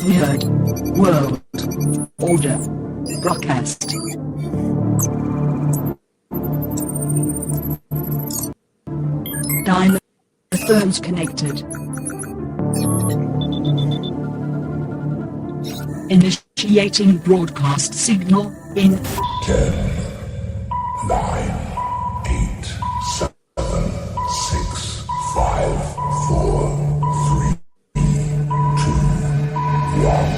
Weird World Order broadcast. Diamond phones connected. Initiating broadcast signal in 10, 9, 8, 7, 6, 5, 4, 3, 2, 1.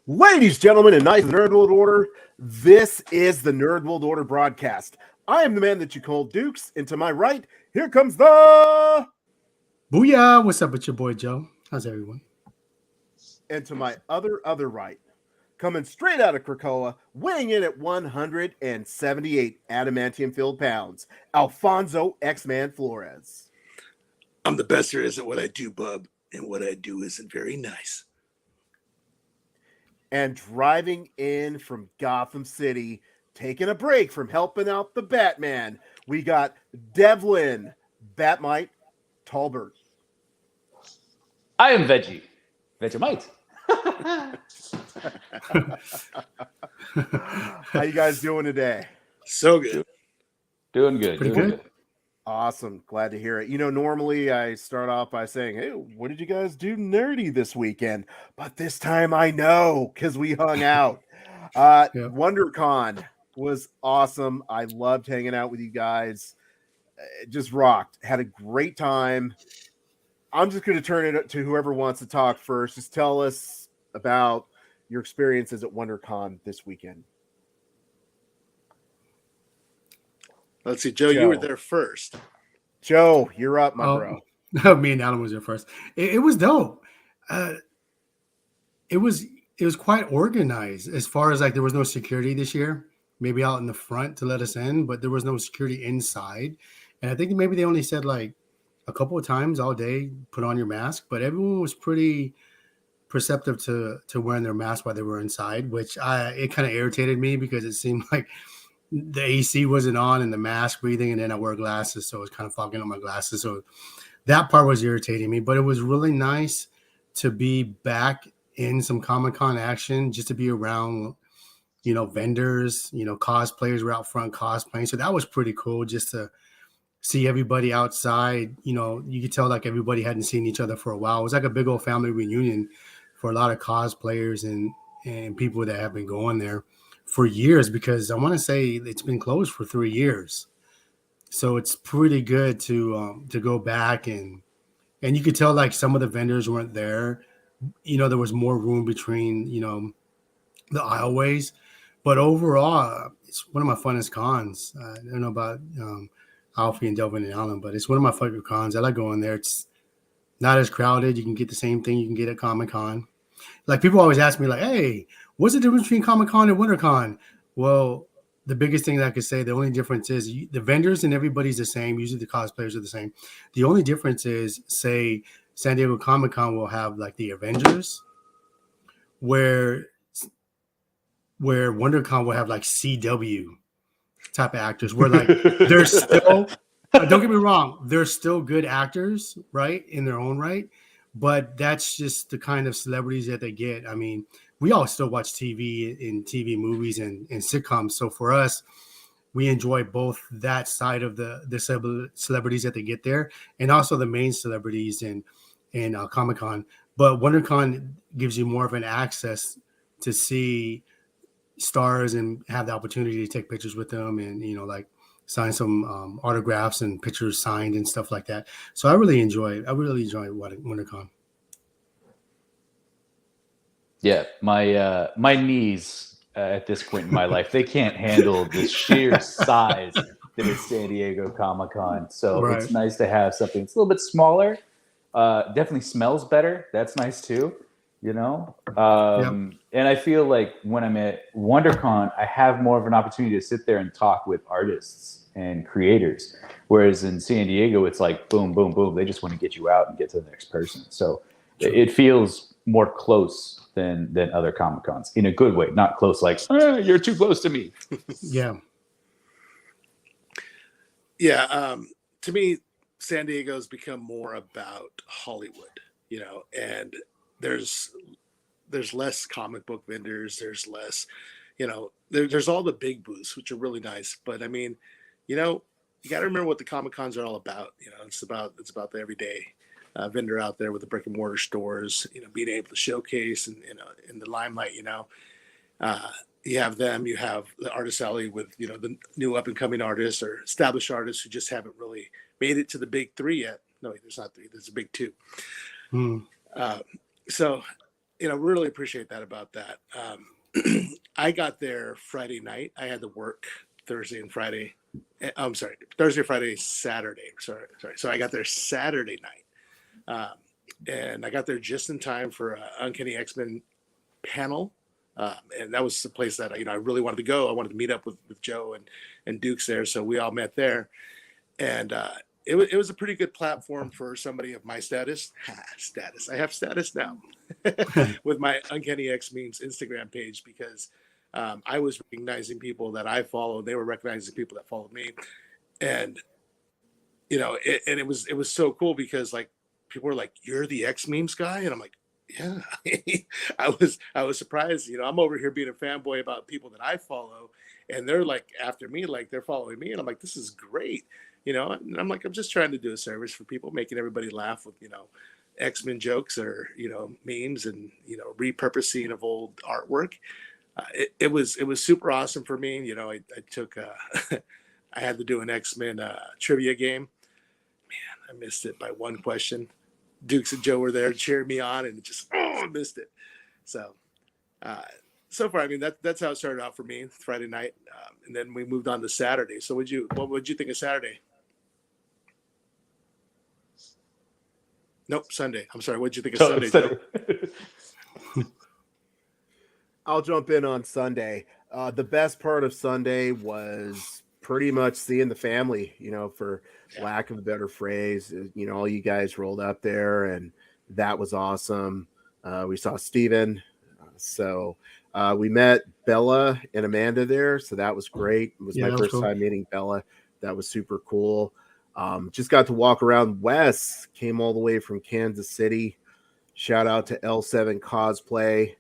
Ladies, gentlemen, and knights of the Nerd World Order, this is the Nerd World Order broadcast. I am the man that you call Dukes, and to my right, here comes the... Booyah! What's up with your boy, Joe? How's everyone? And to my other right, coming straight out of Krakoa, weighing in at 178 adamantium-filled pounds, Alfonso X-Man Flores. I'm the best there is at what I do, bub, and what I do isn't very nice. And driving in from Gotham City, taking a break from helping out the Batman, we got Devlin Batmite Talbert. I am Vegemite. How you guys doing today? So good. Doing good. Pretty doing good. Awesome. Glad to hear it. You know, normally I start off by saying, hey, what did you guys do nerdy this weekend? But this time I know because we hung out. WonderCon was awesome. I loved hanging out with you guys. It just rocked. Had a great time. I'm just going to turn it to whoever wants to talk first. Just tell us about your experiences at WonderCon this weekend. Let's see, Joe, you were there first. Joe, you're up, my bro. Me and Alan was there first. It was dope. It was quite organized as far as like there was no security this year. Maybe out in the front to let us in, but there was no security inside. And I think maybe they only said like a couple of times all day, put on your mask. But everyone was pretty perceptive to wearing their mask while they were inside, which it kind of irritated me because it seemed like the AC wasn't on and the mask breathing, and then I wear glasses, so it was kind of fogging up my glasses. So that part was irritating me, but it was really nice to be back in some Comic-Con action, just to be around, you know, vendors, you know, cosplayers were out front cosplaying. So that was pretty cool just to see everybody outside. You know, you could tell like everybody hadn't seen each other for a while. It was like a big old family reunion for a lot of cosplayers and people that have been going there for years, because I want to say it's been closed for 3 years. So it's pretty good to go back and you could tell like some of the vendors weren't there. You know, there was more room between, you know, the aisleways, but overall it's one of my funnest cons. I don't know about Alfie and Delvin and Alan, but it's one of my favorite cons. I like going there. It's not as crowded. You can get the same thing you can get at Comic-Con. Like people always ask me like, hey, what's the difference between Comic-Con and WonderCon? Well, the biggest thing that I could say, the only difference is the vendors and everybody's the same. Usually the cosplayers are the same. The only difference is, say, San Diego Comic-Con will have like the Avengers, where WonderCon will have like CW type of actors, where like they're still, don't get me wrong, they're still good actors, right, in their own right, but that's just the kind of celebrities that they get. I mean, we all still watch TV and TV movies and sitcoms. So for us, we enjoy both that side of the celebrities that they get there, and also the main celebrities in Comic-Con. But WonderCon gives you more of an access to see stars and have the opportunity to take pictures with them, and you know, like sign some autographs and pictures signed and stuff like that. So I really enjoy WonderCon. Yeah, my knees at this point in my life, they can't handle the sheer size that is San Diego Comic-Con. So Right. It's nice to have something that's a little bit smaller. Definitely smells better. That's nice too, you know? And I feel like when I'm at WonderCon, I have more of an opportunity to sit there and talk with artists and creators. Whereas in San Diego, it's like boom, boom, boom. They just want to get you out and get to the next person. So it feels more close than other Comic Cons in a good way, not close like you're too close to me. Yeah. Yeah. To me, San Diego's become more about Hollywood, and there's less comic book vendors. There's less, there's all the big booths, which are really nice. But I mean, you got to remember what the Comic Cons are all about. It's about the everyday vendor out there with the brick and mortar stores, being able to showcase and, in the limelight, you have them, you have the artist alley with, the new up and coming artists or established artists who just haven't really made it to the big three yet. No, there's not three, there's a big two. So, really appreciate that about that. I got there Friday night. I had to work Thursday and Friday. I'm sorry, Thursday, Friday, Saturday. Sorry. So I got there Saturday night. And I got there just in time for Uncanny X-Men panel. And that was the place that I really wanted to go. I wanted to meet up with Joe and Dukes there. So we all met there. And it was a pretty good platform for somebody of my status. I have status now with my Uncanny X-Men's Instagram page because I was recognizing people that I followed. They were recognizing people that followed me. And, it was so cool because like people were like, "You're the X-Memes guy?" And I'm like, yeah. I was surprised. I'm over here being a fanboy about people that I follow, and they're like after me, like they're following me, and I'm like, this is great. And I'm like, I'm just trying to do a service for people, making everybody laugh with, X-Men jokes or, memes and, repurposing of old artwork. It was super awesome for me. I took, I had to do an X-Men trivia game. Man, I missed it by one question. Dukes and Joe were there cheering me on, and I missed it. So, so far, I mean, that's how it started out for me Friday night. And then we moved on to Saturday. So what would you think of Saturday? Nope, Sunday. I'm sorry. What'd you think of Sunday, Joe? I'll jump in on Sunday. The best part of Sunday was pretty much seeing the family, for lack of a better phrase. All you guys rolled up there, and that was awesome. We saw Steven. So we met Bella and Amanda there. So that was great. It was my first time meeting Bella. That was super cool. Just got to walk around. Wes came all the way from Kansas City. Shout out to XMen Cosplay.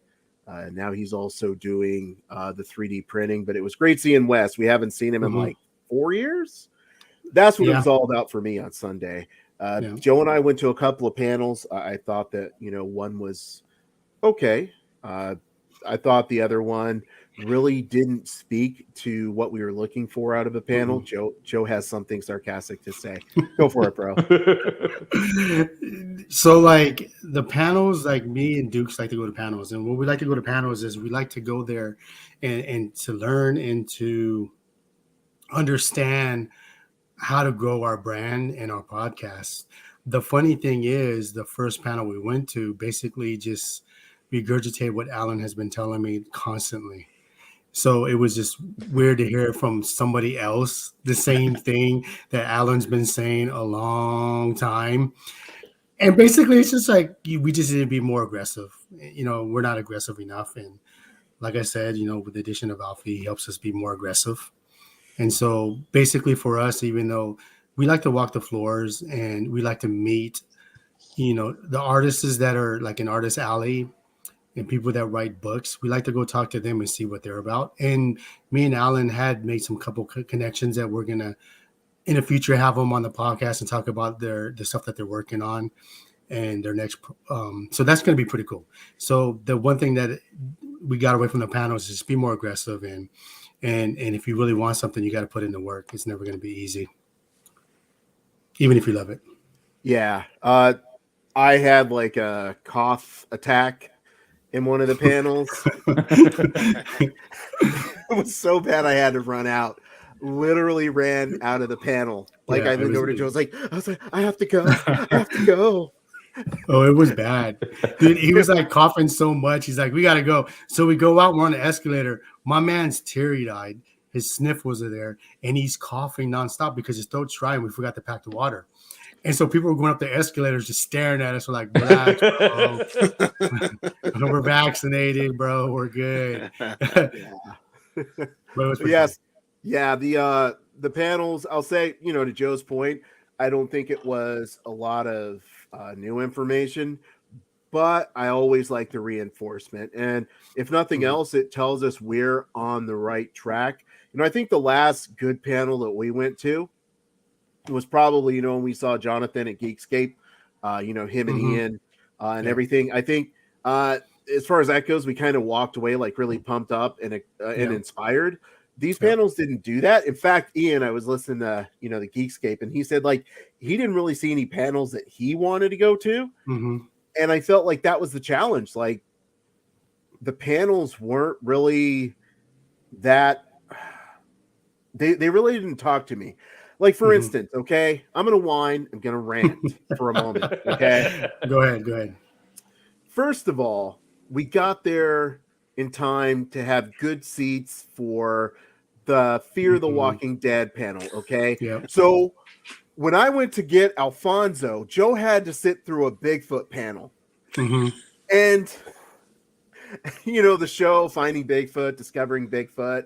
Now he's also doing the 3D printing, but it was great seeing Wes. We haven't seen him in like 4 years. That's what it was all about for me on Sunday. Joe and I went to a couple of panels. I thought that, one was okay. I thought the other one really didn't speak to what we were looking for out of a panel. Joe has something sarcastic to say. Go for it, bro. So like the panels, like me and Dukes like to go to panels, and what we like to go to panels is we like to go there and to learn and to understand how to grow our brand and our podcast. The funny thing is the first panel we went to basically just regurgitate what Alan has been telling me constantly. So it was just weird to hear from somebody else the same thing that Alan's been saying a long time. And basically it's just like we just need to be more aggressive. We're not aggressive enough. And like I said, with the addition of Alfie, he helps us be more aggressive. And so basically for us, even though we like to walk the floors and we like to meet, the artists that are like an artist alley, and people that write books, we like to go talk to them and see what they're about. And me and Alan had made some couple connections that we're going to, in the future, have them on the podcast and talk about the stuff that they're working on and their next. So that's going to be pretty cool. So the one thing that we got away from the panels is just be more aggressive. And if you really want something, you got to put in the work. It's never going to be easy, even if you love it. Yeah. I had like a cough attack in one of the panels. It was so bad I had to run out. Literally ran out of the panel. Like I looked over to Joe. I was like, I have to go. I have to go. Oh, it was bad. Dude, he was like coughing so much. He's like, we got to go. So we go out, we're on the escalator. My man's teary-eyed. His sniffles are there, and he's coughing nonstop because his throat's dry, and we forgot to pack the water. And so people were going up the escalators just staring at us. We're like, relax, bro. We're vaccinated, bro. We're good. But it was pretty Yes. funny. Yeah, the panels, I'll say, to Joe's point, I don't think it was a lot of new information, but I always like the reinforcement. And if nothing else, it tells us we're on the right track. I think the last good panel that we went to was probably, when we saw Jonathan at Geekscape, him and Ian and everything. I think as far as that goes, we kind of walked away like really pumped up and inspired. These panels didn't do that. In fact, Ian, I was listening to, the Geekscape, and he said like he didn't really see any panels that he wanted to go to. And I felt like that was the challenge. Like the panels weren't really that, they really didn't talk to me. Like, for instance, okay, I'm going to whine. I'm going to rant for a moment, okay? Go ahead. First of all, we got there in time to have good seats for the Fear the Walking Dead panel, okay? Yep. So when I went to get Alfonso, Joe had to sit through a Bigfoot panel. And, the show, Finding Bigfoot, Discovering Bigfoot,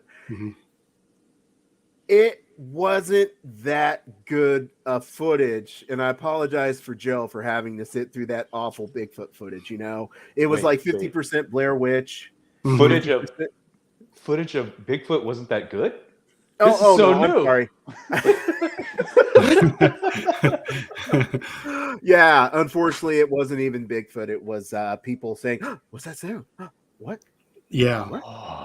it wasn't that good of footage, and I apologize for Joe for having to sit through that awful Bigfoot footage. It was like 50% Blair Witch. Footage of Bigfoot wasn't that good. This is so new. I'm sorry. Yeah, unfortunately, it wasn't even Bigfoot. It was people saying, "What's that sound? What?" Yeah. What?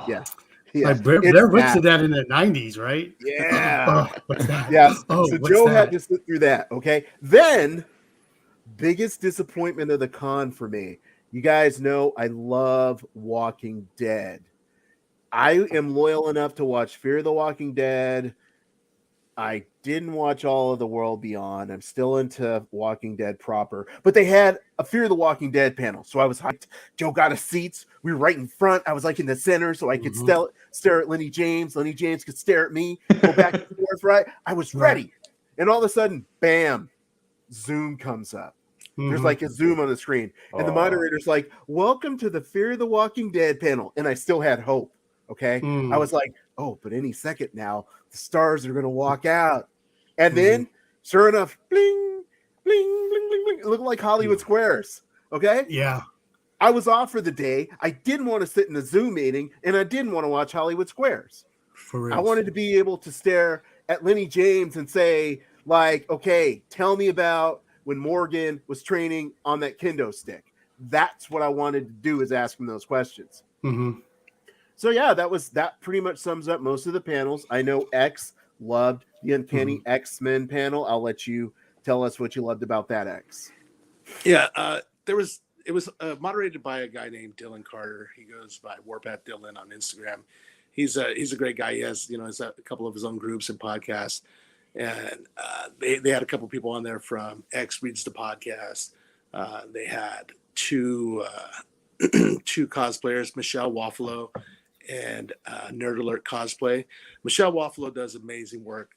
Yeah. Yeah, like Blair Witch did that in the 90s, right? Yeah. What's that? Yes. Oh, so what's Joe that? had to sit through that. Okay. Then, biggest disappointment of the con for me. You guys know I love Walking Dead. I am loyal enough to watch Fear the Walking Dead. I didn't watch all of The World Beyond. I'm still into Walking Dead proper. But they had a Fear the Walking Dead panel. So I was hyped. Joe got us seats. We were right in front. I was like in the center so I could stare at Lenny James. Lenny James could stare at me. Go back and forth, right? I was ready. And all of a sudden, bam, Zoom comes up. There's like a Zoom on the screen. And the moderator's like, welcome to the Fear the Walking Dead panel. And I still had hope. Okay. I was like, oh, but any second now, the stars are going to walk out. And then, sure enough, bling, bling, bling, bling, bling. It looked like Hollywood Squares. Okay. Yeah. I was off for the day. I didn't want to sit in the Zoom meeting, and I didn't want to watch Hollywood Squares. For real. I wanted to be able to stare at Lenny James and say, like, okay, tell me about when Morgan was training on that kendo stick. That's what I wanted to do, is ask him those questions. So yeah, that pretty much sums up most of the panels. I know X loved the Uncanny X-Men panel. I'll let you tell us what you loved about that, X. Yeah, it was moderated by a guy named Dylan Carter. He goes by Warpath Dylan on Instagram. He's a great guy. He has has a couple of his own groups and podcasts, and they had a couple people on there from X Reads the Podcast. They had two cosplayers, Michelle Waffalo and Nerd Alert Cosplay. Michelle Waffalo does amazing work.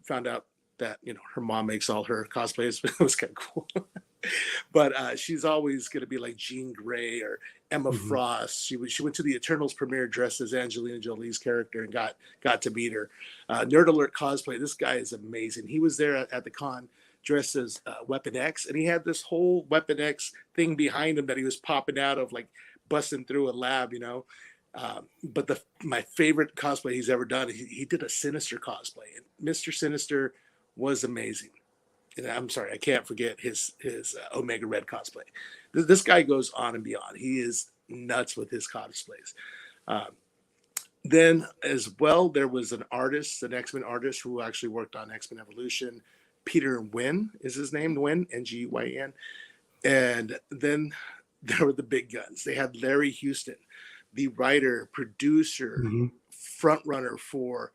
Found out that her mom makes all her cosplays. It was kind of cool. But she's always going to be like Jean Grey or Emma Frost. She went to the Eternals premiere dressed as Angelina Jolie's character and got to meet her. Nerd Alert Cosplay. This guy is amazing. He was there at the con dressed as Weapon X, and he had this whole Weapon X thing behind him that he was popping out of, like busting through a lab, But my favorite cosplay he's ever done, he did a Sinister cosplay, and Mr. Sinister was amazing. And I'm sorry, I can't forget his Omega Red cosplay. This guy goes on and beyond. He is nuts with his cosplays. Then as well, there was an X-Men artist who actually worked on X-Men Evolution. Peter Nguyen is his name, Nguyen, Ngyen. And then there were the big guns. They had Larry Houston, the writer, producer, frontrunner for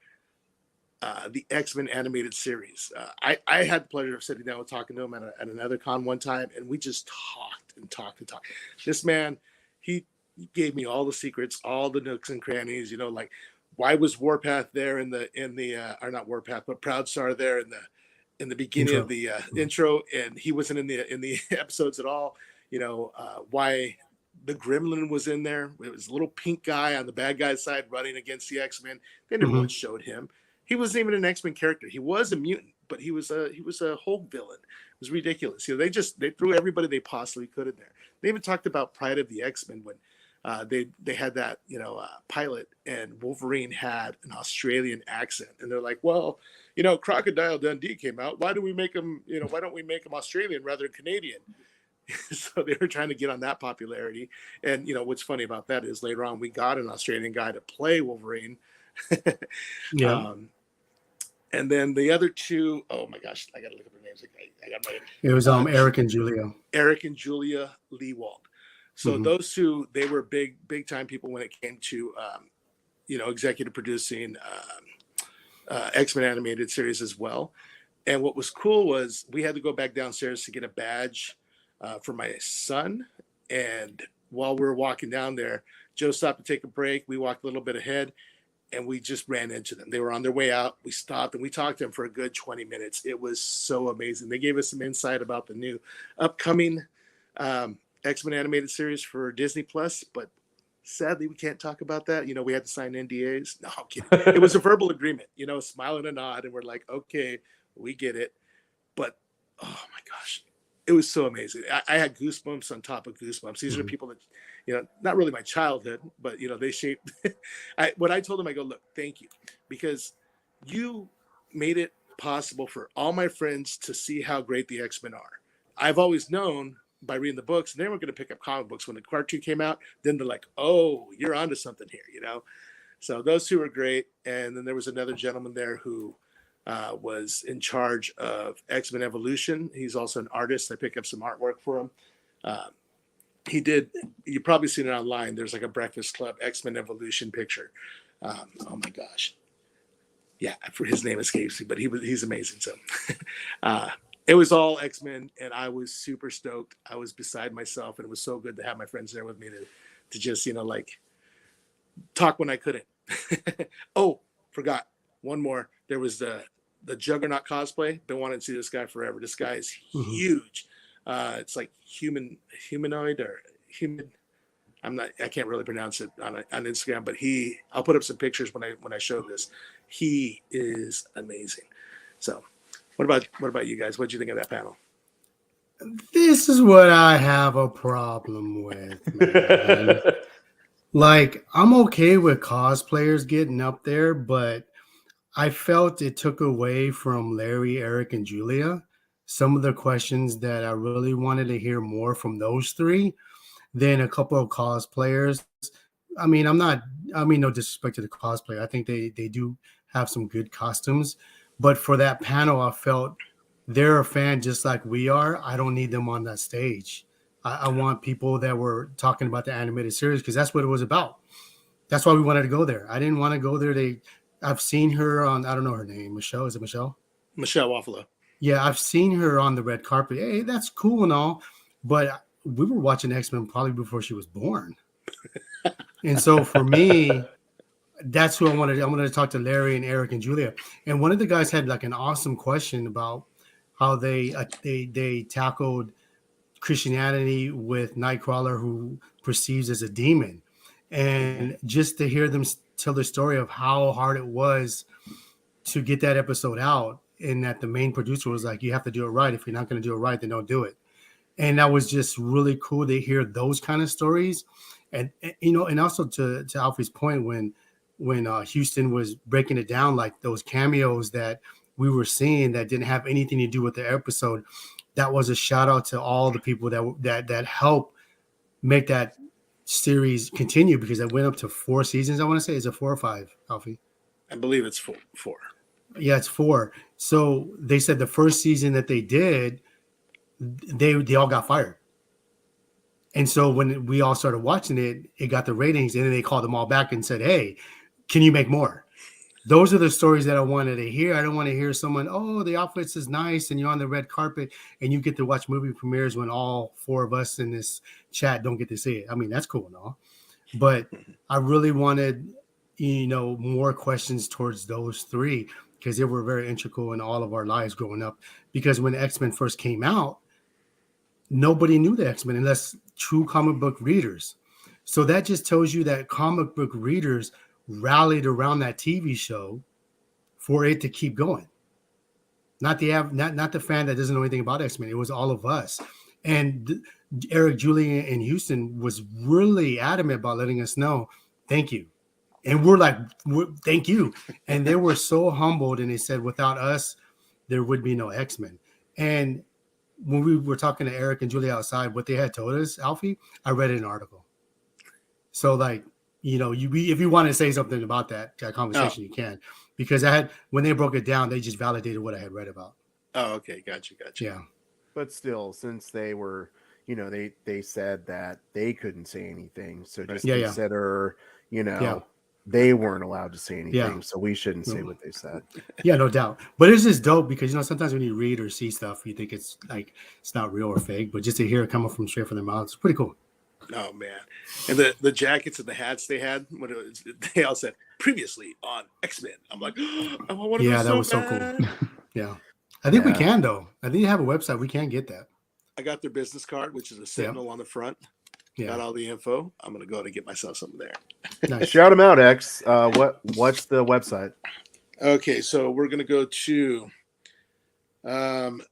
the X-Men animated series. I had the pleasure of sitting down and talking to him at another con one time, and we just talked and talked and talked. This man, he gave me all the secrets, all the nooks and crannies, like why was Warpath there or not Warpath, but Proudstar there in the beginning of the intro, and he wasn't in the episodes at all. Why the Gremlin was in there. It was a little pink guy on the bad guy's side running against the X-Men. They never once showed him. He wasn't even an X-Men character. He was a mutant, but he was a Hulk villain. It was ridiculous. They threw everybody they possibly could in there. They even talked about Pride of the X-Men when they had that pilot, and Wolverine had an Australian accent, and they're like, well, Crocodile Dundee came out. Why don't we make him Australian rather than Canadian? So they were trying to get on that popularity. And what's funny about that is later on we got an Australian guy to play Wolverine. Yeah. And then the other two, oh my gosh, I gotta look up their names. It was Eric and Julia. Eric and Julia Lewald. So those two, they were big time people when it came to executive producing X-Men animated series as well. And what was cool was we had to go back downstairs to get a badge for my son. And while we were walking down there, Joe stopped to take a break. We walked a little bit ahead, and we just ran into them. They were on their way out. We stopped and we talked to them for a good 20 minutes. It was so amazing. They gave us some insight about the new upcoming X-Men animated series for Disney Plus, but sadly we can't talk about that. We had to sign NDAs. No, I'm kidding. It was a verbal agreement, a smile and a nod, and we're like, okay, we get it. But oh my gosh, it was so amazing. I had goosebumps on top of goosebumps. These are people that, not really my childhood, but they shaped. What I told them, I go, look, thank you, because you made it possible for all my friends to see how great the X-Men are. I've always known by reading the books, and they were going to pick up comic books when the cartoon came out. Then they're like, oh, you're onto something here, So those two were great. And then there was another gentleman there who was in charge of X-Men Evolution. He's also an artist. I picked up some artwork for him. You've probably seen it online. There's like a Breakfast Club X-Men Evolution picture. Oh my gosh. Yeah, for his name escapes me, but he's amazing. So it was all X-Men, and I was super stoked. I was beside myself, and it was so good to have my friends there with me to just, talk when I couldn't. Oh, forgot one more. There was the Juggernaut cosplay. Been wanting to see this guy forever. This guy is huge. It's like humanoid or human. I can't really pronounce it on Instagram, but I'll put up some pictures when I show this. He is amazing. So what about you guys? What do you think of that panel? This is what I have a problem with, man. Like, I'm okay with cosplayers getting up there, but I felt it took away from Larry, Eric, and Julia some of the questions that I really wanted to hear more from those three than a couple of cosplayers. I mean, no disrespect to the cosplayer. I think they do have some good costumes. But for that panel, I felt they're a fan just like we are. I don't need them on that stage. I want people that were talking about the animated series because that's what it was about. That's why we wanted to go there. I didn't want to go there. I've seen her on, I don't know her name. Michelle, is it Michelle? Michelle Waffalo. Yeah, I've seen her on the red carpet. Hey, that's cool and all. But we were watching X-Men probably before she was born. And so for me, that's who I wanted. I wanted to talk to Larry and Eric and Julia. And one of the guys had like an awesome question about how they tackled Christianity with Nightcrawler, who perceives as a demon. And just to hear them tell the story of how hard it was to get that episode out, and that the main producer was like, you have to do it right. If you're not going to do it right, then don't do it. And that was just really cool to hear those kind of stories. And also to Alfie's point, when Houston was breaking it down, like those cameos that we were seeing that didn't have anything to do with the episode, that was a shout out to all the people that helped make that series continue, because it went up to 4 seasons. I want to say, is it 4 or 5, Alfie? I believe it's 4. Yeah, it's 4. So they said the first season that they did, they all got fired. And so when we all started watching it, it got the ratings, and then they called them all back and said, hey, can you make more? Those are the stories that I wanted to hear. I don't want to hear someone, oh, the outfits is nice, and you're on the red carpet, and you get to watch movie premieres when all 4 of us in this chat don't get to see it. I mean, that's cool and all. But I really wanted, more questions towards those 3. because they were very integral in all of our lives growing up. Because when X-Men first came out, nobody knew the X-Men unless true comic book readers. So that just tells you that comic book readers rallied around that TV show for it to keep going. Not the fan that doesn't know anything about X-Men. It was all of us. And Eric, Julian, and Houston was really adamant about letting us know, thank you. And we're like, thank you. And they were so humbled, and they said, without us, there would be no X-Men. And when we were talking to Eric and Julie outside, what they had told us, Alfie, I read an article. So, like, if you want to say something about that conversation, you can. Because when they broke it down, they just validated what I had read about. Oh, okay. Gotcha. Yeah. But still, since they were, they said that they couldn't say anything. So just consider, they weren't allowed to say anything. Yeah. So we shouldn't say what they said. Yeah, no doubt. But it's just dope because, sometimes when you read or see stuff, you think it's not real or fake. But just to hear it coming from straight from their mouths, it's pretty cool. Oh, man. And the jackets and the hats they had, they all said, previously on X-Men. I'm like, I want one of those. That was so cool. Yeah. I think we can, though. I think you have a website. We can get that. I got their business card, which is a Sentinel on the front. Yeah. Got all the info. I'm going to go to get myself some there. Nice. Shout them out, X. What's the website? Okay, so we're going to go to on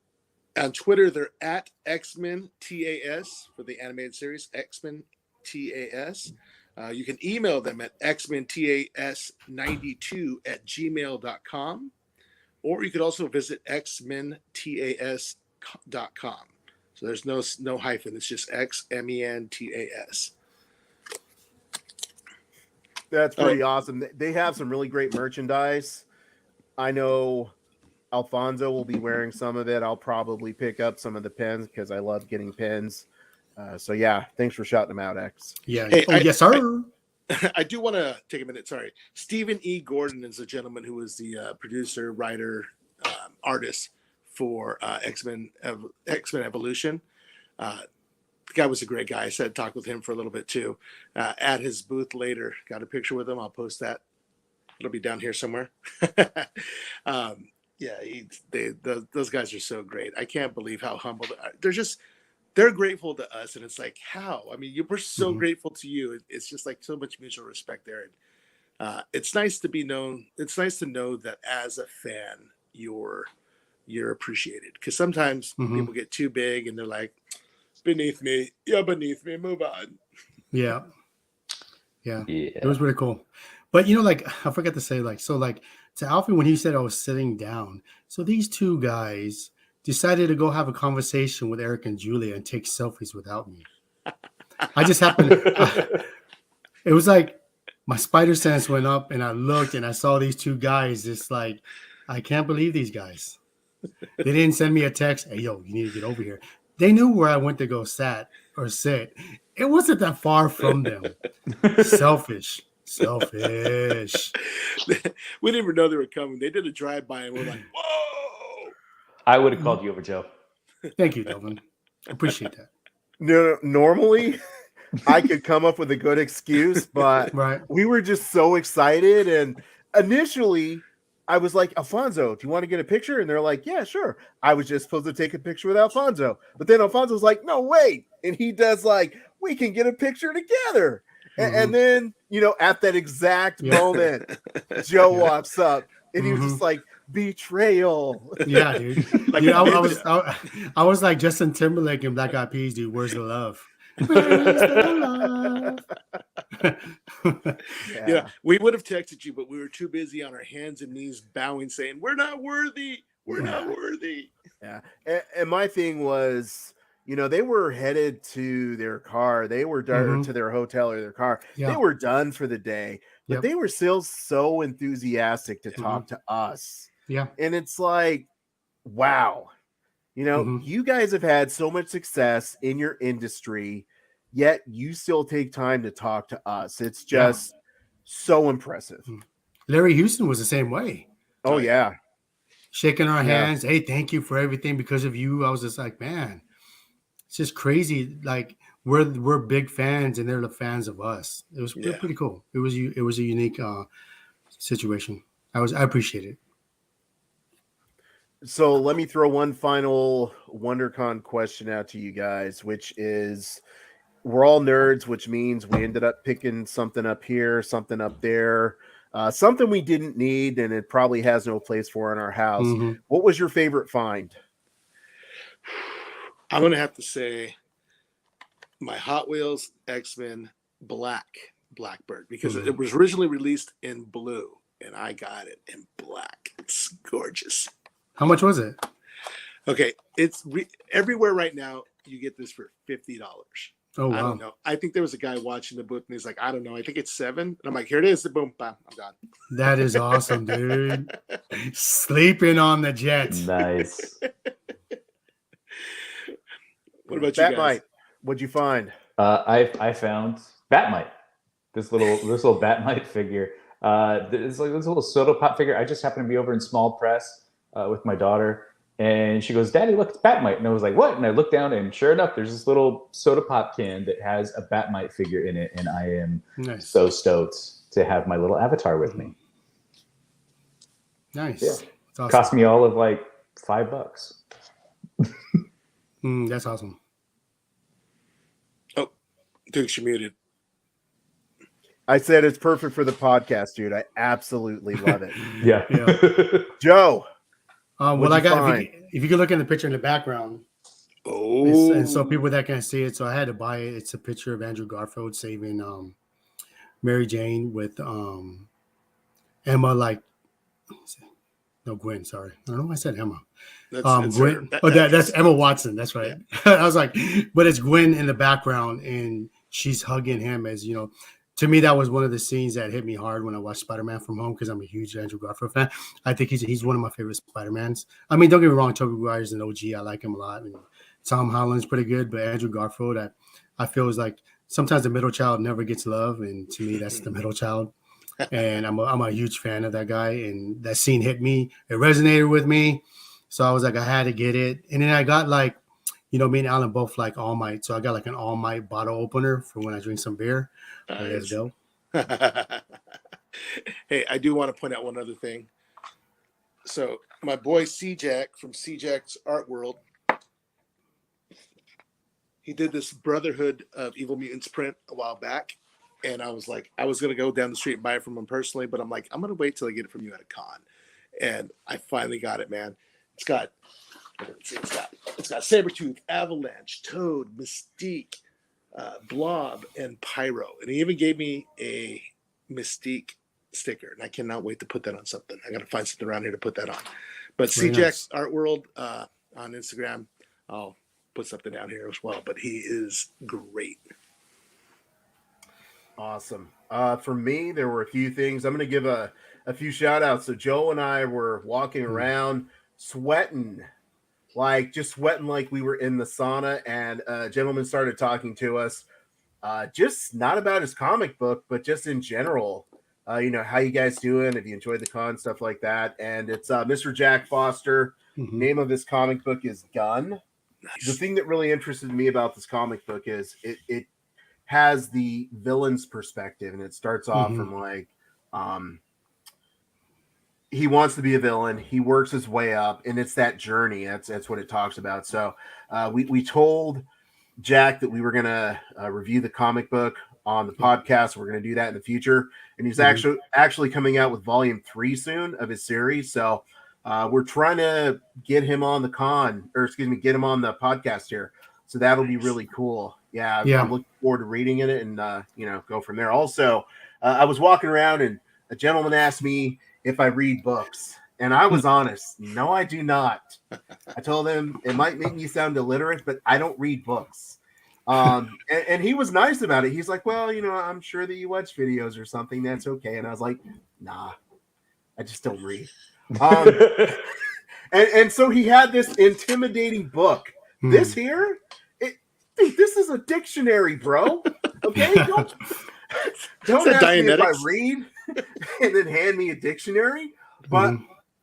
Twitter. They're at XMen TAS for the animated series, XMen TAS. You can email them at xmentas92@gmail.com, or you could also visit xmentas.com. So there's no hyphen. It's just XMENTAS. That's pretty awesome. They have some really great merchandise. I know Alfonso will be wearing some of it. I'll probably pick up some of the pins because I love getting pins. So yeah, thanks for shouting them out, X. Yeah. Hey, yes, sir. I do want to take a minute. Sorry. Stephen E. Gordon is a gentleman who was the producer, writer, artist for X-Men Evolution. The guy was a great guy. I said talk with him for a little bit too. At his booth later, got a picture with him. I'll post that. It'll be down here somewhere. Those guys are so great. I can't believe how humble they're grateful to us, and it's like, how? I mean, we're so grateful to you. It's just like so much mutual respect there. And it's nice to be known. It's nice to know that as a fan, you're appreciated, because sometimes people get too big and they're like, beneath me, you're beneath me, move on. Yeah. It was really cool. But I forgot to say, to Alfie, when he said I was sitting down, so these two guys decided to go have a conversation with Eric and Julia and take selfies without me. I just happened it was like my spider sense went up, and I looked and I saw these two guys. Just like, I can't believe these guys. They didn't send me a text, hey, yo, you need to get over here. They knew where I went to go sit. It wasn't that far from them. Selfish. We didn't even know they were coming. They did a drive-by, and we're like, whoa. I would have called you over, Joe. Thank you, Delvin. I appreciate that. No, normally I could come up with a good excuse, but we were just so excited. And initially, I was like, Alfonso, do you want to get a picture? And they're like, yeah, sure. I was just supposed to take a picture with Alfonso. But then Alfonso's like, no, wait. And he does we can get a picture together. And then, at that exact moment, Joe walks up, and he was just like, betrayal. Yeah, dude. I was like Justin Timberlake and Black Eyed Peas, dude. Where's the love? Where's the love? Yeah, we would have texted you, but we were too busy on our hands and knees bowing, saying, we're not worthy. We're not worthy. Yeah. And my thing was, they were headed to their car. They were to their hotel or their car. Yeah. They were done for the day, but they were still so enthusiastic to talk to us. Yeah. And it's like, wow, you guys have had so much success in your industry, yet you still take time to talk to us. It's just so impressive. Larry Houston was the same way. Oh, yeah. Shaking our hands. Hey, thank you for everything. Because of you, I was just like, man, it's just crazy. Like, we're big fans, and they're the fans of us. It was pretty cool. It was a unique situation. I appreciate it. So let me throw one final WonderCon question out to you guys, which is, we're all nerds, which means we ended up picking something up here, something up there, something we didn't need, and it probably has no place for in our house. Mhm. What was your favorite find? I'm gonna have to say my Hot Wheels X-Men Blackbird, because it was originally released in blue, and I got it in black. It's gorgeous. How much was it? Okay, it's everywhere right now. You get this for $50. Oh, I wow. don't know. I think there was a guy watching the booth, and he's like, I don't know. I think it's $7. And I'm like, here it is. Boom, bam, I'm gone. That is awesome, dude. Sleeping on the Jets. Nice. What about you guys? Batmite, what'd you find? I found Batmite. This little Batmite figure. It's like this little soda pop figure. I just happened to be over in small press with my daughter, and she goes, "Daddy, look, it's Batmite." And I was like, "What?" And I looked down, and sure enough, there's this little soda pop can that has a Batmite figure in it, and I am so stoked to have my little avatar with me. Nice. Yeah. That's awesome. Cost me all of like $5. That's awesome. Oh, Dukes, you're muted. I said it's perfect for the podcast, dude. I absolutely love it. Yeah. Joe. Well, I got, if you could look in the picture in the background. Oh. And so people that can't see it, so I had to buy it. It's a picture of Andrew Garfield saving Mary Jane with Emma, like, no, Gwen, sorry. I don't know why I said Emma. That's Gwen. That's Emma Watson. That's right. Yeah. I was like, but it's Gwen in the background, and she's hugging him as, you know. To me, that was one of the scenes that hit me hard when I watched Spider-Man From Home, because I'm a huge Andrew Garfield fan. I think he's one of my favorite Spider-Mans. I mean, don't get me wrong, Tobey Maguire's an OG. I like him a lot. And Tom Holland's pretty good, but Andrew Garfield, I feel is like sometimes the middle child never gets love, and to me, that's the middle child. And I'm a huge fan of that guy, and that scene hit me. It resonated with me, so I was like, I had to get it. And then I got like, you know, me and Alan both like All Might, so I got like an All Might bottle opener for when I drink some beer. Let's go. Hey, I do want to point out one other thing. So my boy C-Jack from C-Jack's Art World, he did this Brotherhood of Evil Mutants print a while back, and I was like, I was gonna go down the street and buy it from him personally, but I'm like, I'm gonna wait till I get it from you at a con. And I finally got it, man. It's got Sabretooth, Avalanche, Toad, Mystique, Blob, and Pyro. And he even gave me a Mystique sticker, and I cannot wait to put that on something. I got to find something around here to put that on. But C-Jack's Art World on Instagram, I'll put something down here as well. But he is great. Awesome. For me, there were a few things. I'm going to give a few shout outs. So Joe and I were walking around sweating like we were in the sauna, and a gentleman started talking to us, just not about his comic book, but just in general. You know, how you guys doing? If you enjoyed the con, stuff like that. And it's Mr. Jack Foster. Name of this comic book is Gun. Nice. The thing that really interested me about this comic book is it has the villain's perspective, and it starts off from like he wants to be a villain. He works his way up, and it's that journey. That's what it talks about. So we told Jack that we were going to review the comic book on the podcast. We're going to do that in the future. And he's actually coming out with volume 3 soon of his series. So we're trying to get him on the get him on the podcast here. So that'll be really cool. Yeah. I'm looking forward to reading it and, go from there. Also, I was walking around and a gentleman asked me if I read books, and I was honest. No, I do not. I told him it might make me sound illiterate, but I don't read books. And he was nice about it. He's like, well, I'm sure that you watch videos or something. That's okay. And I was like, nah, I just don't read. And so he had this intimidating book. This here, this is a dictionary, bro. Okay, don't ask me if I read and then hand me a dictionary. But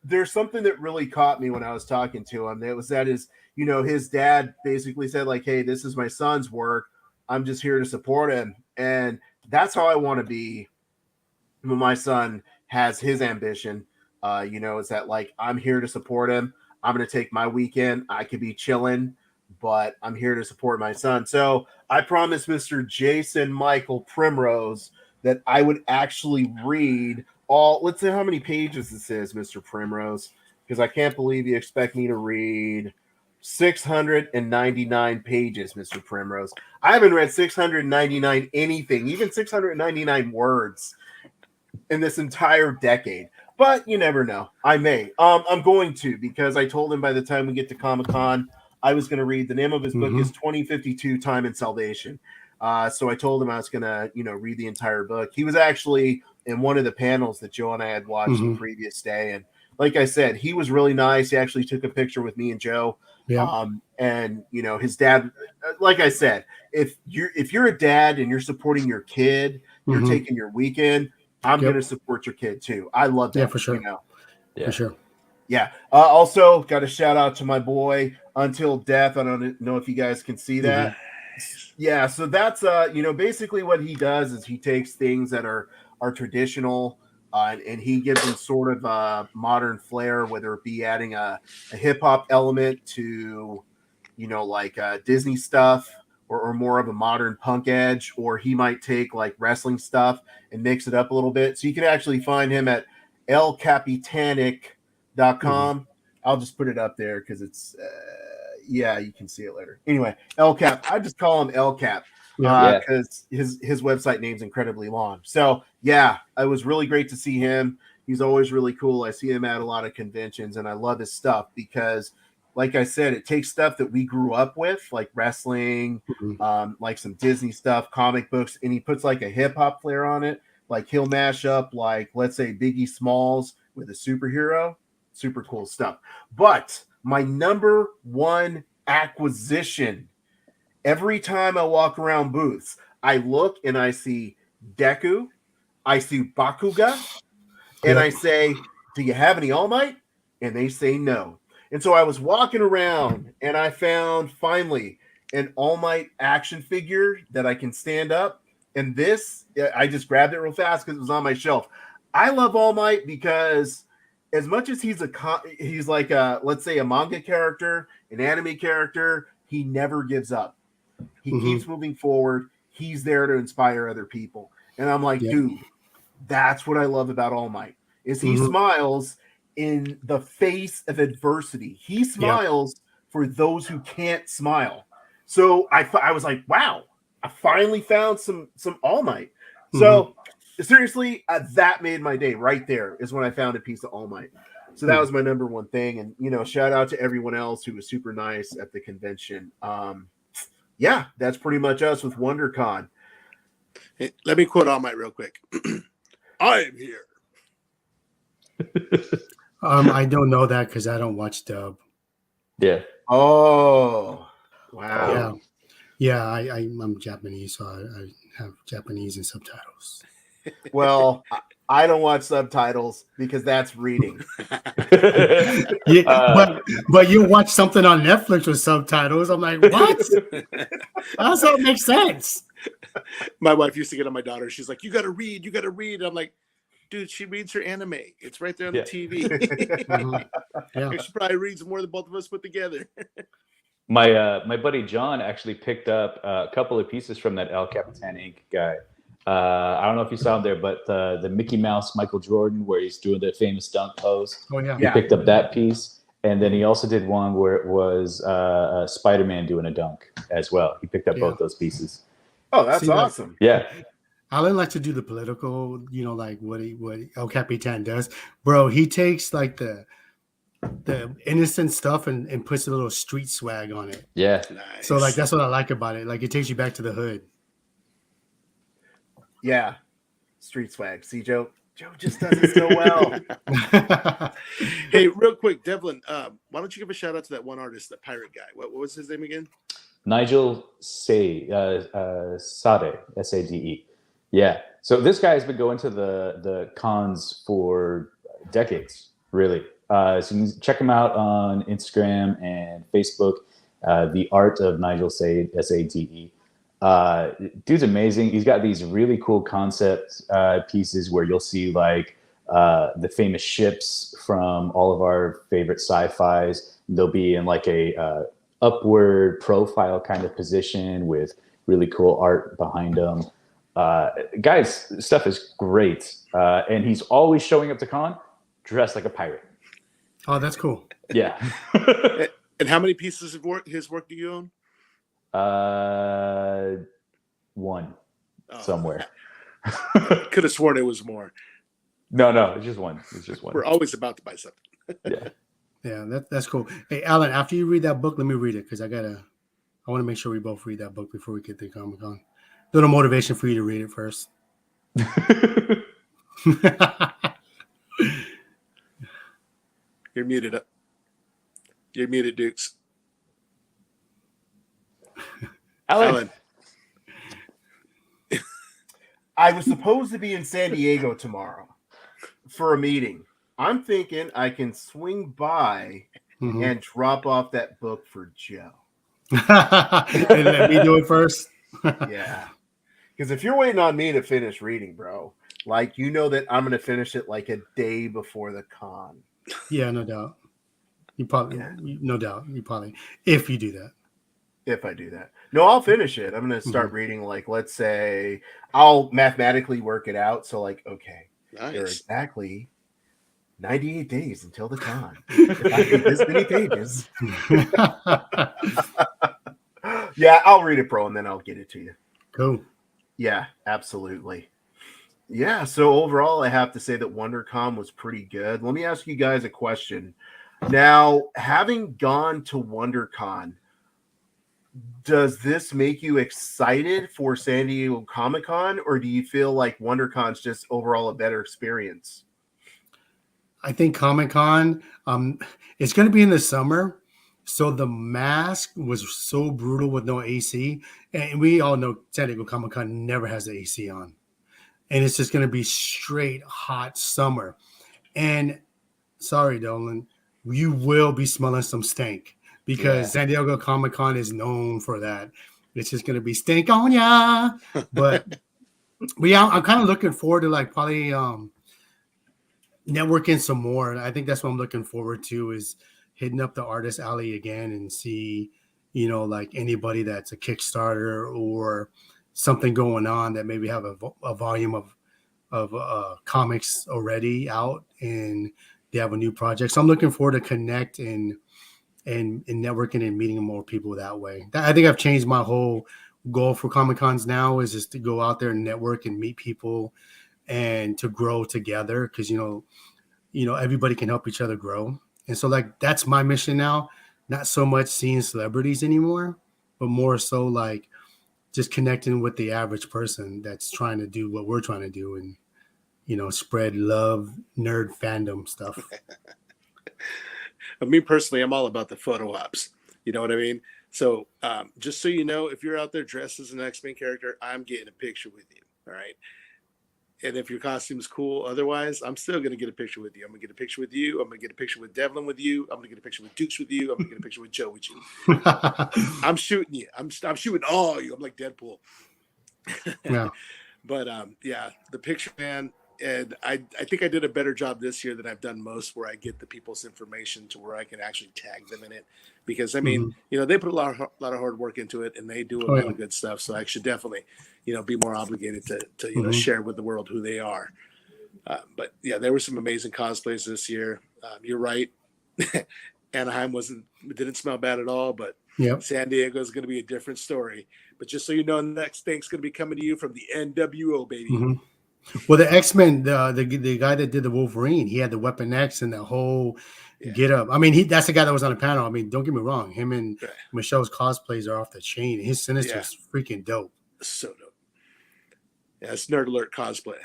there's something that really caught me when I was talking to him. His dad basically said, like, hey, this is my son's work. I'm just here to support him. And that's how I want to be when my son has his ambition. Is that like, I'm here to support him. I'm going to take my weekend. I could be chilling, but I'm here to support my son. So I promised Mr. Jason Michael Primrose that I would actually read all, let's say how many pages this is, Mr. Primrose, because I can't believe you expect me to read 699 pages, Mr. Primrose. I haven't read 699 anything, even 699 words in this entire decade. But you never know. I may. I'm going to, because I told him by the time we get to Comic-Con, I was going to read. The name of his book is 2052 Time and Salvation. So I told him I was going to, read the entire book. He was actually in one of the panels that Joe and I had watched the previous day. And like I said, he was really nice. He actually took a picture with me and Joe. Yeah. And his dad, like I said, if you're a dad and you're supporting your kid, you're taking your weekend, I'm going to support your kid too. I love that. Yeah, for sure. Yeah. For sure. Yeah. Also, got a shout out to my boy Until Death. I don't know if you guys can see that. Yeah. So that's basically what he does is he takes things that are traditional and he gives them sort of a modern flair, whether it be adding a hip hop element to, Disney stuff. Or more of a modern punk edge, or he might take like wrestling stuff and mix it up a little bit. So you can actually find him at elcapitanic.com. I'll just put it up there because it's, you can see it later. Anyway, ElCap. I just call him ElCap because his website name's incredibly long. So yeah, it was really great to see him. He's always really cool. I see him at a lot of conventions, and I love his stuff because, like I said, it takes stuff that we grew up with, like wrestling, like some Disney stuff, comic books, and he puts like a hip hop flair on it. Like he'll mash up, like, let's say Biggie Smalls with a superhero. Super cool stuff. But my number one acquisition, every time I walk around booths, I look and I see Deku, I see Bakuga, and I say, do you have any All Might? And they say no. And so I was walking around and I found finally an All Might action figure that I can stand up. And this, I just grabbed it real fast because it was on my shelf. I love All Might because as much as he's like a, let's say, a manga character, an anime character, he never gives up. He keeps moving forward. He's there to inspire other people. And I'm like, dude, that's what I love about All Might is he smiles in the face of adversity. He smiles for those who can't smile. So I was like, wow, I finally found some All Might. So seriously, that made my day right there is when I found a piece of All Might. So that was my number one thing. And, shout out to everyone else who was super nice at the convention. That's pretty much us with WonderCon. Hey, let me quote All Might real quick. I am here. I don't know that because I don't watch dub. Yeah. Oh, wow. Yeah. I'm Japanese, so I have Japanese and subtitles. Well, I don't watch subtitles because that's reading. But you watch something on Netflix with subtitles. I'm like, what? How does that make sense? My wife used to get on my daughter. She's like, you got to read. I'm like, dude, she reads her anime. It's right there on the TV. She probably reads more than both of us put together. My buddy John actually picked up a couple of pieces from that El Capitan Inc. guy. I don't know if you saw him there, but the Mickey Mouse Michael Jordan, where he's doing the famous dunk pose. Oh, yeah. He picked up that piece. And then he also did one where it was Spider-Man doing a dunk as well. He picked up both those pieces. Oh, that's awesome. Yeah. Alan likes to do the political, like what El Capitan does. Bro, he takes like the innocent stuff and puts a little street swag on it. Yeah. Nice. So like that's what I like about it. Like it takes you back to the hood. Yeah. Street swag. See, Joe just does it so well. Hey, real quick, Devlin, why don't you give a shout out to that one artist, that pirate guy? What was his name again? Nigel Sade, S-A-D-E. Yeah. So this guy has been going to the cons for decades, really. So you can check him out on Instagram and Facebook. The Art of Nigel Sade, S-A-D-E. Dude's amazing. He's got these really cool concept pieces where you'll see like the famous ships from all of our favorite sci-fis. They'll be in like a upward profile kind of position with really cool art behind them. Guys, stuff is great. And he's always showing up to con dressed like a pirate. Oh, that's cool. Yeah. And how many pieces of his work do you own? One somewhere. Could have sworn it was more. No, it's just one. We're always about to buy something. Yeah, that's cool. Hey, Alan, after you read that book, let me read it because I want to make sure we both read that book before we get to Comic-Con. Little motivation for you to read it first. You're muted up. You're muted, Dukes. Alan. I was supposed to be in San Diego tomorrow for a meeting. I'm thinking I can swing by and drop off that book for Joe. And let me do it first. Yeah. Because if you're waiting on me to finish reading, bro, like, you know that I'm going to finish it like a day before the con. Yeah, no doubt. No doubt. You probably, if you do that. If I do that. No, I'll finish it. I'm going to start reading, like, let's say, I'll mathematically work it out. So, like, okay, there are exactly 98 days until the con. If I read this many pages. Yeah, I'll read it, bro, and then I'll get it to you. Cool. Yeah, absolutely. Yeah, so overall, I have to say that WonderCon was pretty good. Let me ask you guys a question. Now, having gone to WonderCon, does this make you excited for San Diego Comic-Con, or do you feel like WonderCon's just overall a better experience? I think Comic-Con, it's going to be in the summer. So the mask was so brutal with no AC. And we all know San Diego Comic-Con never has the AC on. And it's just going to be straight hot summer. And sorry, Dolan, you will be smelling some stank because San Diego Comic-Con is known for that. It's just going to be stink on ya. But yeah, I'm kind of looking forward to like probably networking some more. I think that's what I'm looking forward to is hitting up the artist alley again and see, like anybody that's a Kickstarter or something going on that maybe have a volume of comics already out and they have a new project. So I'm looking forward to connect and networking and meeting more people that way. I think I've changed my whole goal for Comic-Cons now is just to go out there and network and meet people and to grow together because, everybody can help each other grow. And so like, that's my mission now, not so much seeing celebrities anymore, but more so like just connecting with the average person that's trying to do what we're trying to do and, spread love, nerd fandom stuff. Me personally, I'm all about the photo ops. You know what I mean? So just so you know, if you're out there dressed as an X-Men character, I'm getting a picture with you. All right. And if your costume's cool, otherwise, I'm still going to get a picture with you. I'm going to get a picture with you. I'm going to get a picture with Devlin with you. I'm going to get a picture with Dukes with you. I'm going to get a picture with Joe with you. I'm shooting you. I'm shooting all you. I'm like Deadpool. Yeah. But the picture, man. And I think I did a better job this year than I've done most where I get the people's information to where I can actually tag them in it. Because, I mean, they put a lot of hard work into it and they do a lot of good stuff. So I should definitely, be more obligated to share with the world who they are. But, yeah, there were some amazing cosplays this year. You're right. Anaheim didn't smell bad at all, but San Diego is going to be a different story. But just so you know, next thing's going to be coming to you from the NWO, baby. Mm-hmm. Well, the X-Men, the guy that did the Wolverine, he had the Weapon X and the whole get up. I mean, that's the guy that was on the panel. I mean, don't get me wrong. Him and Michelle's cosplays are off the chain. His Sinister is freaking dope. So dope. Yeah, it's Nerd Alert cosplay.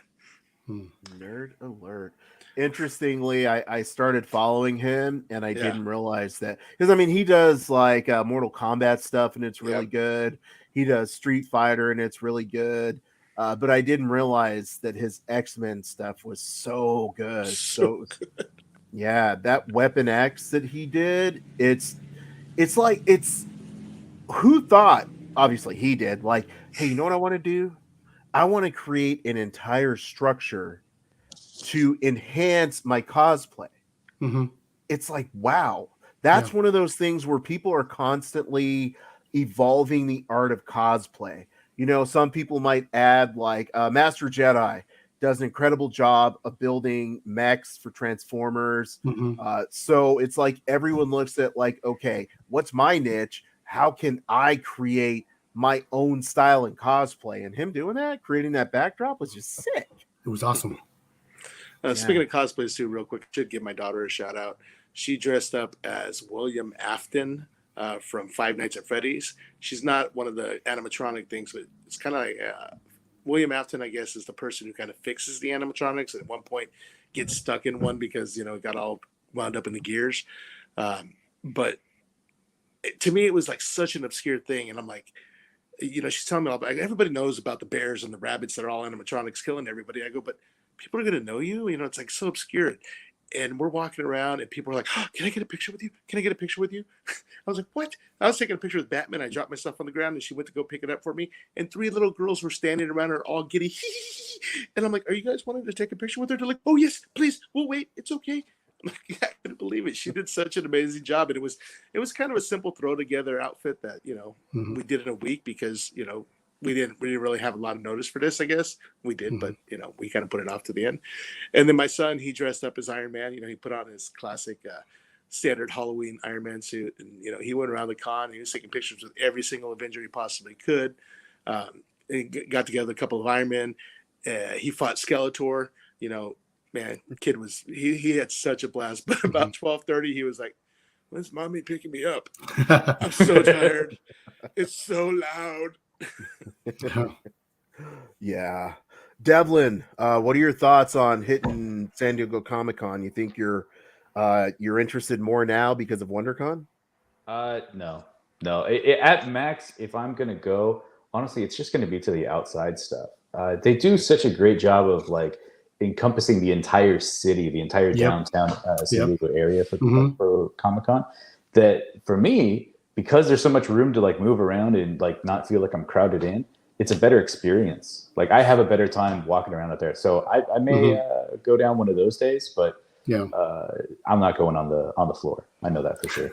Nerd Alert. Interestingly, I started following him and I didn't realize that. Because, I mean, he does like Mortal Kombat stuff and it's really good. He does Street Fighter and it's really good. But I didn't realize that his X-Men stuff was so good. So yeah, that Weapon X that he did, it's who thought, obviously he did, like, hey, you know what I want to do? I want to create an entire structure to enhance my cosplay. Mm-hmm. It's like, wow, that's one of those things where people are constantly evolving the art of cosplay. You know, some people might add like Master Jedi does an incredible job of building mechs for Transformers. So it's like everyone looks at like, okay, what's my niche? How can I create my own style in cosplay? And him doing that, creating that backdrop was just sick. It was awesome. Speaking of cosplays too, real quick, I should give my daughter a shout out. She dressed up as William Afton from Five Nights at Freddy's. She's not one of the animatronic things, but it's kind of like William Afton, I guess, is the person who kind of fixes the animatronics. And at one point, gets stuck in one because it got all wound up in the gears. But to me, it was like such an obscure thing, and I'm like, she's telling me everybody knows about the bears and the rabbits that are all animatronics killing everybody. I go, but people are going to know you. It's like so obscure. And we're walking around and people are like, oh, can I get a picture with you? Can I get a picture with you? I was like, what? I was taking a picture with Batman. I dropped myself on the ground and she went to go pick it up for me. And 3 little girls were standing around her all giddy. And I'm like, are you guys wanting to take a picture with her? They're like, oh, yes, please. We'll wait. It's okay. I'm like, yeah, I couldn't believe it. She did such an amazing job. And it was kind of a simple throw together outfit that, we did in a week because, we didn't really have a lot of notice for this, I guess. We did, but, we kind of put it off to the end. And then my son, he dressed up as Iron Man. He put on his classic standard Halloween Iron Man suit. And, he went around the con. He was taking pictures with every single Avenger he possibly could. He got together a couple of Iron Men. He fought Skeletor. Man, kid he had such a blast. But about 12:30, he was like, when's mommy picking me up? I'm so tired. It's so loud. Yeah. Devlin, what are your thoughts on hitting San Diego Comic-Con? You think you're interested more now because of WonderCon? No. At max, if I'm gonna go, honestly, it's just gonna be to the outside stuff. They do such a great job of like encompassing the entire city, the entire downtown San Diego area for Comic-Con, that for me, because there's so much room to like move around and like not feel like I'm crowded in, it's a better experience. Like I have a better time walking around out there. So I may go down one of those days, but I'm not going on the floor. I know that for sure.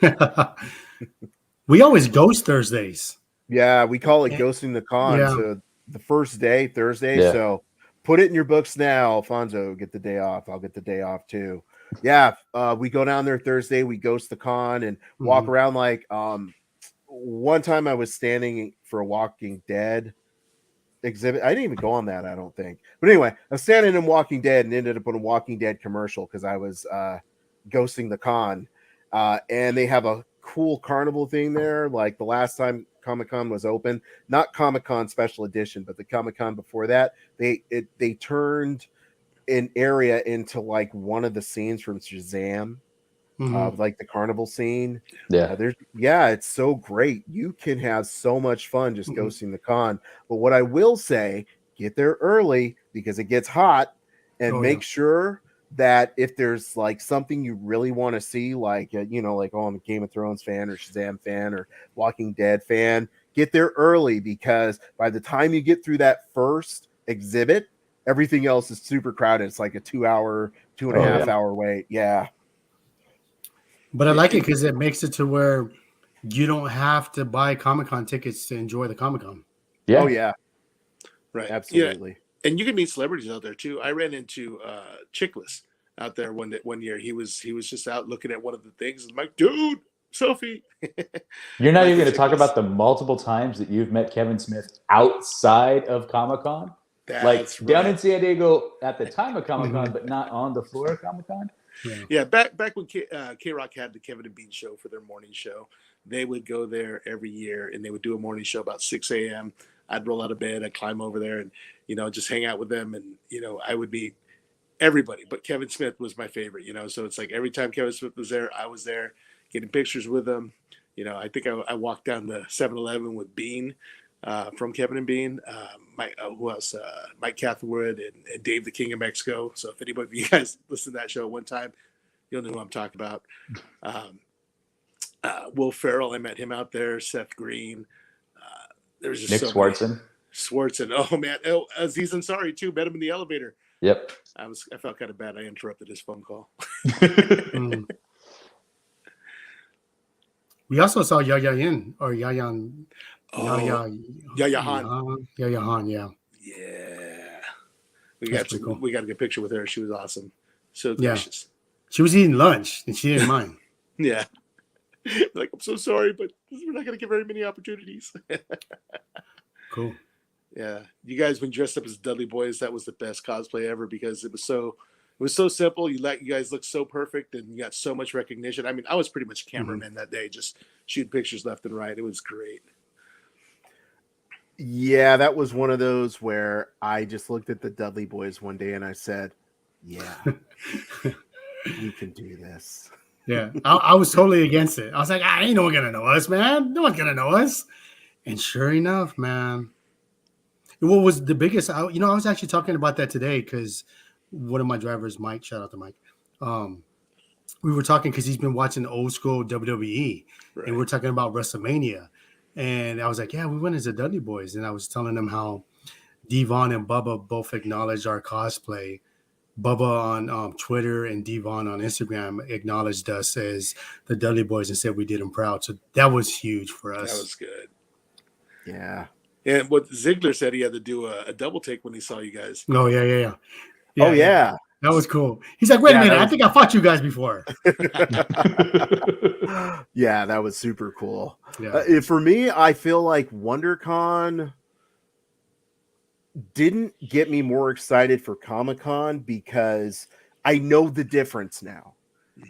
We always ghost Thursdays. Yeah, we call it ghosting the con. So the first day, Thursday. Yeah. So put it in your books now. Alfonso, get the day off. I'll get the day off too. Yeah, we go down there Thursday. We ghost the con and walk around like one time I was standing for a Walking Dead exhibit. I didn't even go on that, I don't think. But anyway, I was standing in Walking Dead and ended up on a Walking Dead commercial because I was ghosting the con. And they have a cool carnival thing there. Like the last time Comic-Con was open, not Comic-Con special edition, but the Comic-Con before that, they turned an area into like one of the scenes from Shazam. Like the carnival scene. It's so great. You can have so much fun just ghosting the con. But what I will say, get there early because it gets hot, and make sure that if there's like something you really want to see, like like I'm a Game of Thrones fan or Shazam fan or Walking Dead fan, get there early because by the time you get through that first exhibit, everything else is super crowded. It's like a 2.5 hour wait. Yeah. But I like it because it makes it to where you don't have to buy Comic-Con tickets to enjoy the Comic-Con. Yeah. Oh, yeah. Right. Absolutely. Yeah. And you can meet celebrities out there, too. I ran into Chickless out there one year. He was just out looking at one of the things. I'm like, dude, selfie. You're not even going to talk about the multiple times that you've met Kevin Smith outside of Comic-Con? Down in San Diego at the time of Comic-Con, but not on the floor of Comic-Con? Yeah, back when K-Rock had the Kevin and Bean show for their morning show, they would go there every year and they would do a morning show about 6 a.m. I'd roll out of bed, I'd climb over there and, just hang out with them. And, I would meet everybody, but Kevin Smith was my favorite, so it's like every time Kevin Smith was there, I was there getting pictures with him. I think I walked down the 7-Eleven with Bean from Kevin and Bean. Who else? Mike Catherwood and Dave the King of Mexico. So if anybody of you guys listen to that show at one time, you'll know who I'm talking about. Will Ferrell, I met him out there. Seth Green. There was just Nick Swartzen. Swartzen. Oh man. Aziz Ansari too. Met him in the elevator. Yep. I felt kind of bad. I interrupted his phone call. Mm. We also saw Yaya Yin or Yayan. Oh, Yaya Han. Yaya Han, yeah. Yeah. That's pretty cool. We got a good picture with her. She was awesome. So Yeah. gracious. She was eating lunch and she didn't mind. Yeah. Like, I'm so sorry, but we're not going to get very many opportunities. Cool. Yeah. You guys, when dressed up as Dudley Boys, that was the best cosplay ever because it was so simple. You guys look so perfect and you got so much recognition. I mean, I was pretty much cameraman that day, just shooting pictures left and right. It was great. Yeah, that was one of those where I just looked at the Dudley Boys one day and I said, yeah, we can do this. Yeah, I was totally against it. I was like, ain't no one gonna know us, man. No one's gonna know us. And sure enough, man, what was the biggest? I was actually talking about that today because one of my drivers, Mike, shout out to Mike. We were talking because he's been watching old school WWE, Right. and we're talking about WrestleMania. And I was like, yeah, we went as the Dudley Boys, and I was telling them how Devon and Bubba both acknowledged our cosplay. Bubba on Twitter and Devon on Instagram acknowledged us as the Dudley Boys and said we did them proud. So that was huge for us. That was good. Yeah. And what Ziggler said, he had to do a double take when he saw you guys. Oh, yeah. Oh, yeah. That was cool. He's like, wait a minute. I think I fought you guys before. Yeah, that was super cool. Yeah. For me, I feel like WonderCon didn't get me more excited for Comic-Con because I know the difference now.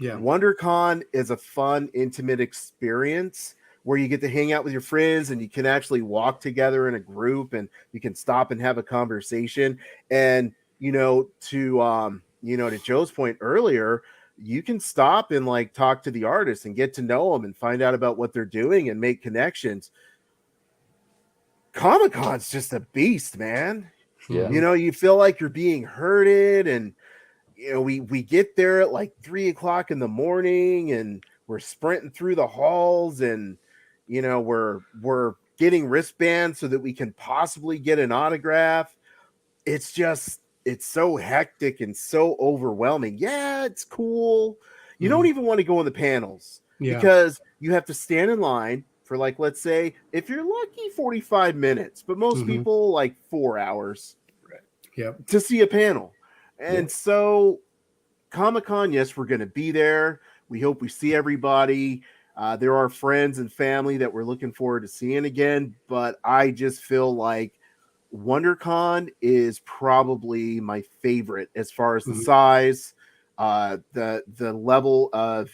Yeah. WonderCon is a fun, intimate experience where you get to hang out with your friends and you can actually walk together in a group and you can stop and have a conversation. And, to Joe's point earlier, you can stop and like talk to the artists and get to know them and find out about what they're doing and make connections. Comic-Con's just a beast, man. Yeah. You feel like you're being herded, and we get there at like 3:00 in the morning and we're sprinting through the halls, and we're getting wristbands so that we can possibly get an autograph. It's so hectic and so overwhelming. Yeah, it's cool. You don't even want to go on the panels because you have to stand in line for, like, let's say, if you're lucky, 45 minutes, but most people like 4 hours to see a panel. And so Comic-Con, yes, we're going to be there. We hope we see everybody. There are friends and family that we're looking forward to seeing again, but I just feel like WonderCon is probably my favorite as far as the size, the level of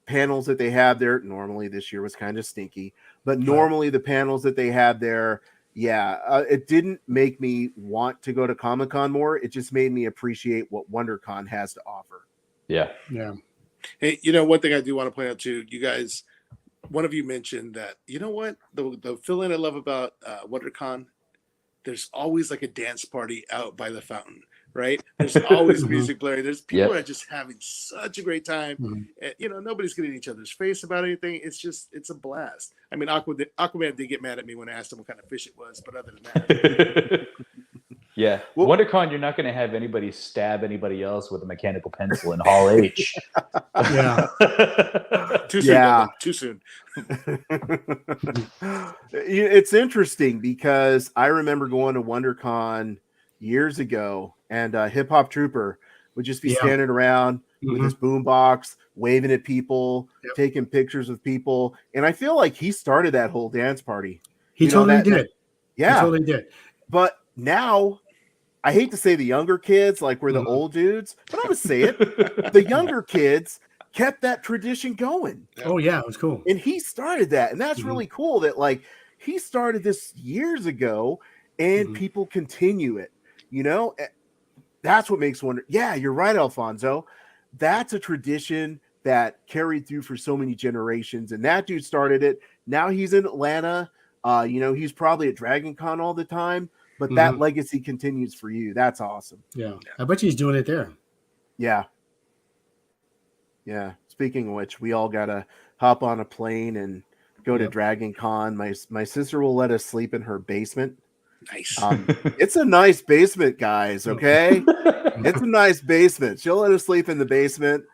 panels that they have there. Normally this year was kind of stinky, but normally the panels that they have there, it didn't make me want to go to Comic-Con more. It just made me appreciate what WonderCon has to offer. Yeah. Hey, one thing I do want to point out too, you guys, one of you mentioned that, the feeling I love about WonderCon, there's always like a dance party out by the fountain, right? There's always music blaring. There's people that are just having such a great time. And, nobody's getting in each other's face about anything. It's a blast. I mean, Aquaman did get mad at me when I asked him what kind of fish it was, but other than that. Yeah. Well, WonderCon, you're not going to have anybody stab anybody else with a mechanical pencil in Hall H. Yeah. Too soon. Yeah. Too soon. It's interesting because I remember going to WonderCon years ago, and Hip Hop Trooper would just be standing around with his boombox, waving at people, taking pictures with people. And I feel like he started that whole dance party. He totally did. Yeah. He totally did. But now, I hate to say the younger kids, like we're the old dudes, but I'm going to say it. The younger kids kept that tradition going. Oh, yeah. It was cool. And he started that. And that's really cool that, like, he started this years ago and people continue it. That's what makes Wonder. Yeah, you're right, Alfonso. That's a tradition that carried through for so many generations. And that dude started it. Now he's in Atlanta. He's probably at Dragon Con all the time. But that legacy continues for you. That's awesome. Yeah. I bet he's doing it there. Yeah. Yeah. Speaking of which, we all got to hop on a plane and go to Dragon Con. My sister will let us sleep in her basement Nice. It's a nice basement, guys. Okay, it's a nice basement. She'll let us sleep in the basement.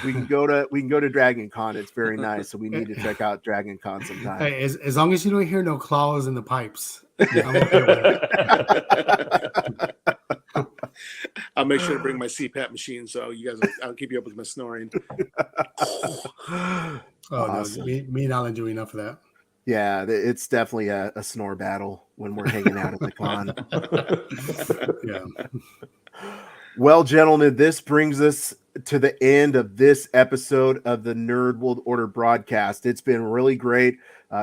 We can go to Dragon Con. It's very nice. So we need to check out Dragon Con sometime. Hey, as long as you don't hear no claws in the pipes, I'm okay with it. I'll make sure to bring my CPAP machine so you guys. I'll keep you up with my snoring. Oh Awesome. no, me and Alan do enough of that. Yeah, it's definitely a snore battle when we're hanging out at the con. Yeah. Well, gentlemen, this brings us to the end of this episode of the Nerd World Order broadcast. It's been really great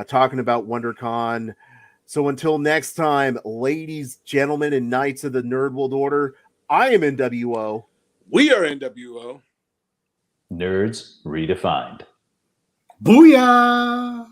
talking about WonderCon. So until next time, ladies, gentlemen, and knights of the Nerd World Order, I am NWO. We are NWO. Nerds redefined. Booyah!